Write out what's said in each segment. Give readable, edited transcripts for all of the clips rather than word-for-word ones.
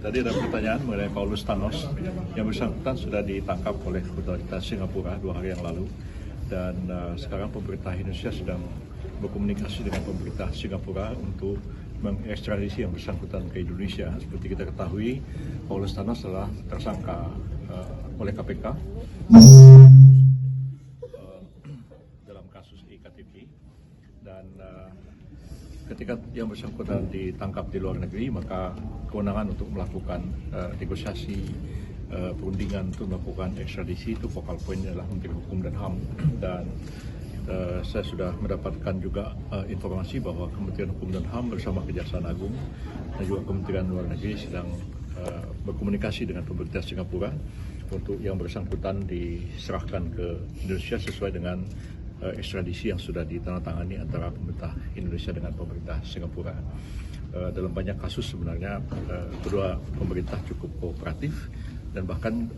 Tadi ada pertanyaan mengenai Paulus Thanos yang bersangkutan sudah ditangkap oleh otoritas Singapura 2 hari yang lalu, dan sekarang pemerintah Indonesia sedang berkomunikasi dengan pemerintah Singapura untuk mengekstradisi yang bersangkutan ke Indonesia. Seperti kita ketahui, Paulus Thanos adalah tersangka oleh KPK dalam kasus iktp, dan ketika yang bersangkutan ditangkap di luar negeri, maka kewenangan untuk melakukan negosiasi perundingan untuk melakukan ekstradisi itu focal point adalah Menteri Hukum dan HAM. Dan saya sudah mendapatkan juga informasi bahwa Kementerian Hukum dan HAM bersama Kejaksaan Agung dan juga Kementerian Luar Negeri sedang berkomunikasi dengan pemerintah Singapura untuk yang bersangkutan diserahkan ke Indonesia sesuai dengan ekstradisi yang sudah ditandatangani antara pemerintah Indonesia dengan pemerintah Singapura. Dalam banyak kasus sebenarnya kedua pemerintah cukup kooperatif, dan bahkan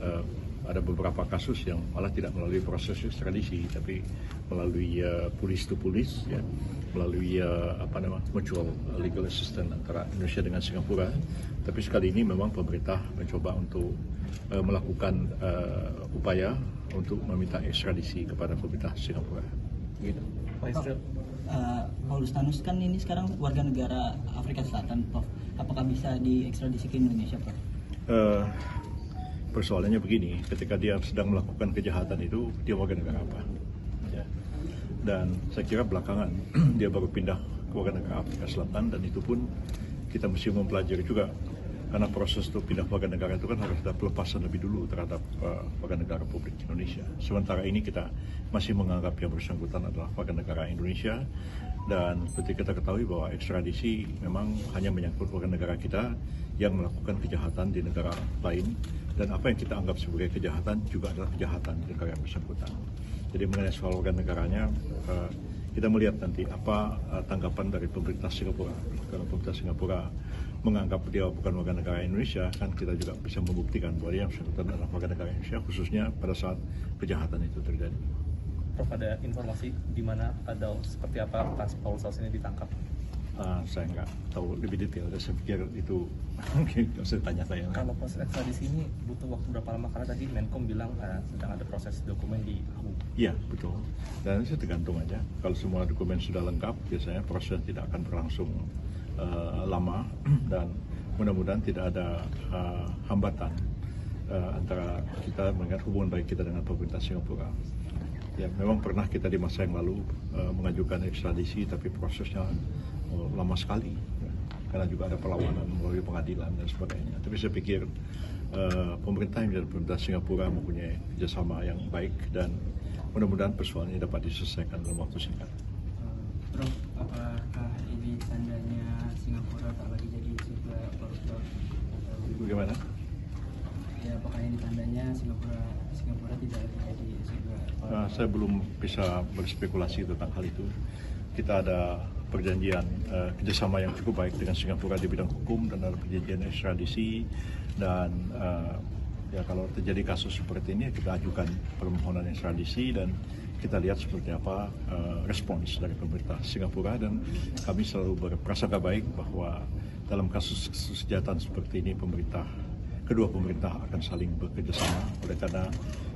ada beberapa kasus yang malah tidak melalui proses ekstradisi tapi melalui police to police, ya, melalui mutual legal assistance antara Indonesia dengan Singapura. Tapi sekali ini memang pemerintah mencoba untuk melakukan upaya untuk meminta ekstradisi kepada pemerintah Singapura. Gitu. Paulus Thanos kan ini sekarang warga negara Afrika Selatan, Prof. Apakah bisa diekstradisi ke Indonesia, Prof? Persoalannya begini, ketika dia sedang melakukan kejahatan itu, dia warga negara apa? Ya. Dan saya kira belakangan dia baru pindah ke warga negara Afrika Selatan, dan itu pun kita mesti mempelajari juga, karena proses untuk pindah warga negara itu kan harus ada pelepasan lebih dulu terhadap warga negara Republik Indonesia. Sementara ini kita masih menganggap yang bersangkutan adalah warga negara Indonesia, dan seperti kita ketahui bahwa ekstradisi memang hanya menyangkut warga negara kita yang melakukan kejahatan di negara lain, dan apa yang kita anggap sebagai kejahatan juga adalah kejahatan di negara yang bersangkutan. Jadi mengenai soal warga negaranya, kita melihat nanti apa tanggapan dari pemerintah Singapura. Kalau pemerintah Singapura menganggap dia bukan warga negara Indonesia, kan kita juga bisa membuktikan bahwa dia yang bersangkutan adalah warga negara Indonesia, khususnya pada saat kejahatan itu terjadi. Prof, ada informasi di mana atau seperti apa Paulus Thanos ini ditangkap? Saya nggak tahu lebih detail, saya pikir itu mungkin saya tanya saya. Kalau proses ekstradisi ini butuh waktu berapa lama? Karena tadi Menkom bilang sedang ada proses dokumen di AU. Iya, betul. Dan itu tergantung aja. Kalau semua dokumen sudah lengkap, biasanya proses tidak akan berlangsung lama, dan mudah-mudahan tidak ada hambatan antara kita mengingat hubungan baik kita dengan pemerintah Singapura. Ya, memang pernah kita di masa yang lalu mengajukan ekstradisi, tapi prosesnya lama sekali, ya, karena juga ada perlawanan melalui pengadilan dan sebagainya. Tapi saya pikir pemerintah dan pemerintah Singapura mempunyai kerjasama yang baik, dan mudah-mudahan persoalan ini dapat diselesaikan dalam waktu singkat. Prof, apakah ini tandanya Singapura tak lagi jadi surga koruptor? Bagaimana? Ya, apakah ini tandanya Singapura tidak lagi jadi surga koruptor? Saya belum bisa berspekulasi tentang hal itu. Kita ada perjanjian kerjasama yang cukup baik dengan Singapura di bidang hukum, dan ada perjanjian ekstradisi, dan ya kalau terjadi kasus seperti ini kita ajukan permohonan ekstradisi, dan kita lihat seperti apa respons dari pemerintah Singapura, dan kami selalu berprasangka baik bahwa dalam kasus kejahatan seperti ini kedua pemerintah akan saling bekerjasama, oleh karena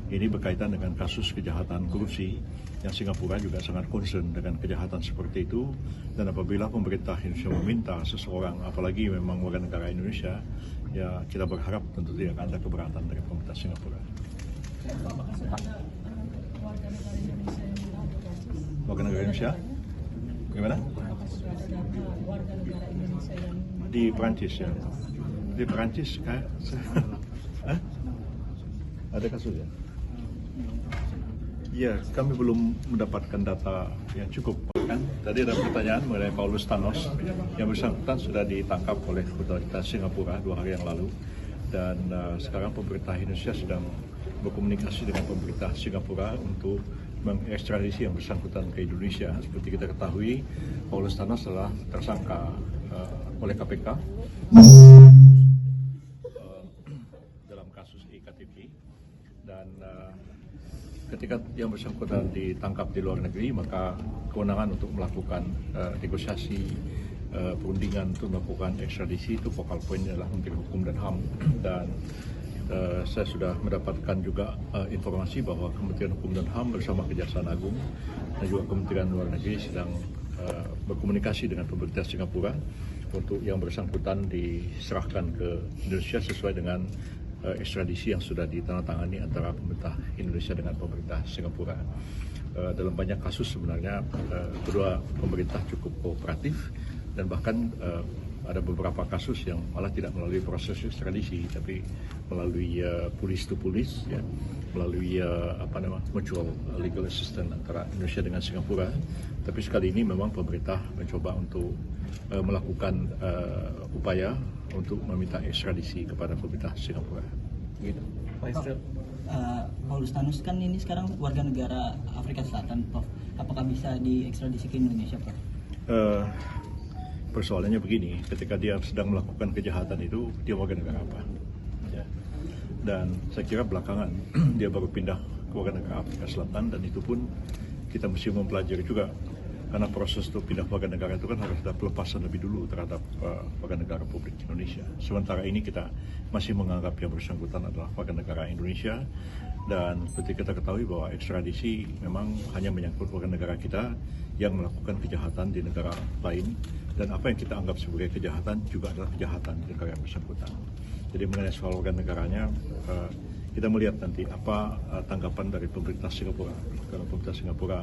ini berkaitan dengan kasus kejahatan korupsi yang Singapura juga sangat concern dengan kejahatan seperti itu, dan apabila pemerintah Indonesia meminta seseorang, apalagi memang warga negara Indonesia, ya kita berharap tentu tidak akan ada keberatan dari pemerintah Singapura. Warga negara Indonesia? Bagaimana? Di Perancis, ya. Di Perancis kayak ada kasus ya? Iya, kami belum mendapatkan data yang cukup. Kan tadi ada pertanyaan mengenai Paulus Thanos yang bersangkutan sudah ditangkap oleh otoritas Singapura 2 hari yang lalu, dan sekarang pemerintah Indonesia sedang berkomunikasi dengan pemerintah Singapura untuk mengekstradisi yang bersangkutan ke Indonesia. Seperti kita ketahui, Paulus Thanos adalah tersangka oleh KPK dalam kasus iktp, dan ketika yang bersangkutan ditangkap di luar negeri, maka kewenangan untuk melakukan negosiasi perundingan untuk melakukan ekstradisi itu focal point adalah Menteri Hukum dan HAM dan saya sudah mendapatkan juga informasi bahwa Kementerian Hukum dan HAM bersama Kejaksaan Agung dan juga Kementerian Luar Negeri sedang berkomunikasi dengan pemerintah Singapura untuk yang bersangkutan diserahkan ke Indonesia sesuai dengan ekstradisi yang sudah ditandatangani antara pemerintah Indonesia dengan pemerintah Singapura. Dalam banyak kasus sebenarnya kedua pemerintah cukup kooperatif dan bahkan ada beberapa kasus yang malah tidak melalui proses ekstradisi tapi melalui police to police ya, melalui mutual legal assistance antara Indonesia dengan Singapura. Tapi sekali ini memang pemerintah mencoba untuk melakukan upaya untuk meminta ekstradisi kepada pemerintah Singapura. Gitu. Pak Yusril, Paulus Thanos kan ini sekarang warga negara Afrika Selatan, Prof. Apakah bisa diekstradisi ke Indonesia, Prof? Persoalannya begini, ketika dia sedang melakukan kejahatan itu, dia warga negara apa? Ya. Dan saya kira belakangan dia baru pindah ke warga negara Afrika Selatan dan itu pun kita mesti mempelajari juga karena proses untuk pindah warga negara itu kan harus ada pelepasan lebih dulu terhadap warga negara Republik Indonesia. Sementara ini kita masih menganggap yang bersangkutan adalah warga negara Indonesia dan seperti kita ketahui bahwa ekstradisi memang hanya menyangkut warga negara kita yang melakukan kejahatan di negara lain dan apa yang kita anggap sebagai kejahatan juga adalah kejahatan di negara yang bersangkutan. Jadi mengenai soal warga negaranya kita melihat nanti apa tanggapan dari pemerintah Singapura. Kalau pemerintah Singapura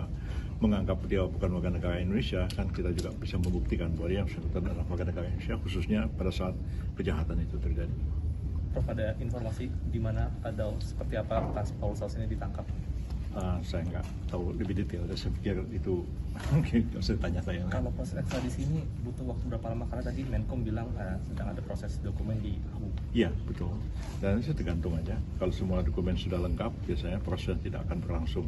menganggap dia bukan warga negara Indonesia, kan kita juga bisa membuktikan bahwa dia yang bersangkutan adalah warga negara Indonesia, khususnya pada saat kejahatan itu terjadi. Prof, ada informasi di mana atau seperti apa Paulus Thanos ini ditangkap? Saya nggak tahu lebih detail, saya pikir itu mungkin nggak usah tanya saya. Kalau proses ekstradisi ini butuh waktu berapa lama? Karena tadi Menkom bilang sedang ada proses dokumen di Hague. Iya, betul. Dan itu tergantung aja. Kalau semua dokumen sudah lengkap, biasanya proses tidak akan berlangsung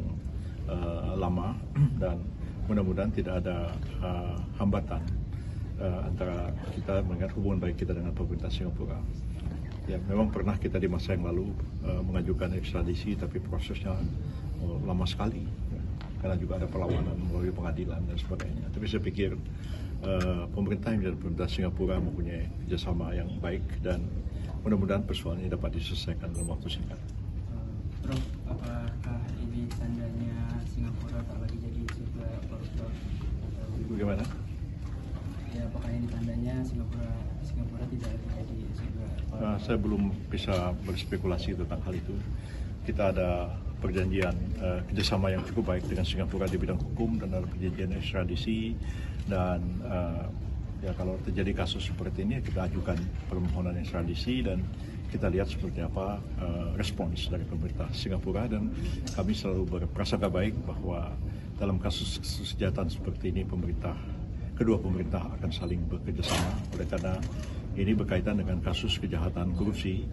lama dan mudah-mudahan tidak ada hambatan antara kita mengingat hubungan baik kita dengan pemerintah Singapura. Ya, memang pernah kita di masa yang lalu mengajukan ekstradisi, tapi prosesnya lama sekali ya, karena juga ada perlawanan melalui pengadilan dan sebagainya. Tapi saya pikir pemerintah dan pemerintah Singapura mempunyai kerjasama yang baik dan mudah-mudahan persoalan ini dapat diselesaikan dalam waktu singkat. Prof, apakah ini tandanya Singapura tak lagi jadi sebuah Prof? Bagaimana? Ya, apakah ini tandanya Singapura tidak lagi jadi sebuah Saya belum bisa berspekulasi tentang hal itu. Kita ada perjanjian kerjasama yang cukup baik dengan Singapura di bidang hukum dan ada perjanjian ekstradisi dan ya kalau terjadi kasus seperti ini kita ajukan permohonan ekstradisi dan kita lihat seperti apa respons dari pemerintah Singapura dan kami selalu berprasangka baik bahwa dalam kasus kejahatan seperti ini kedua pemerintah akan saling bekerjasama oleh karena ini berkaitan dengan kasus kejahatan korupsi